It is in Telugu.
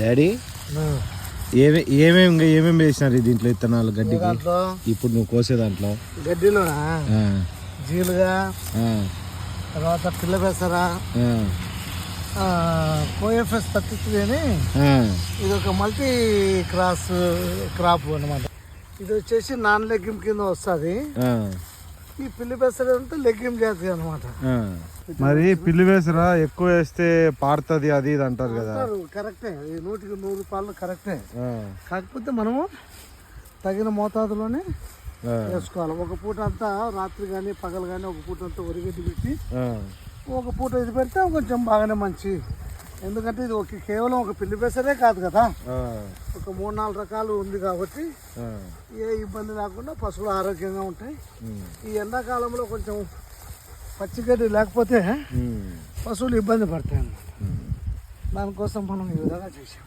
డాడీ ఏమేమి వేసినారు దీంట్లో విత్తనాలు గడ్డికి? దాంట్లో ఇప్పుడు నువ్వు కోసే దాంట్లో గడ్డిలోనా జీలుగా, తర్వాత పిల్ల పెసర, కోఎఫ్ఎస్ 33 అని ఇది ఒక మల్టీ క్రాప్ అనమాట. ఇది వచ్చేసి నాన్ లెగ్గిమ్ కింద వస్తుంది. ఈ పిల్లి పెసర అంటే లెగ్గిమ్ జాతి అనమాట. మరి పిల్లి పెసర ఎక్కువ వేస్తే పారుతుంది అది ఇది అంటారు కదా. కరెక్టే, 100కి 100 పాలు కరెక్టే. కాకపోతే మనము తగిన మోతాదులోనే వేసుకోవాలి. ఒక పూట అంతా రాత్రి కానీ పగలు కానీ ఒక పూట అంతా ఒరిగడ్డి పెట్టి ఒక పూట ఇది పెడితే కొంచెం బాగానే మంచి. ఎందుకంటే ఇది కేవలం ఒక పిల్లి పెసరే కాదు కదా, ఒక 3-4 రకాలు ఉంది కాబట్టి ఏ ఇబ్బంది లేకుండా పశువులు ఆరోగ్యంగా ఉంటాయి. ఈ ఎండాకాలంలో కొంచెం పచ్చిగడ్డి లేకపోతే పశువులు ఇబ్బంది పడతాయి అన్నమాట. దానికోసం మనం ఈ విధంగా చేసాం.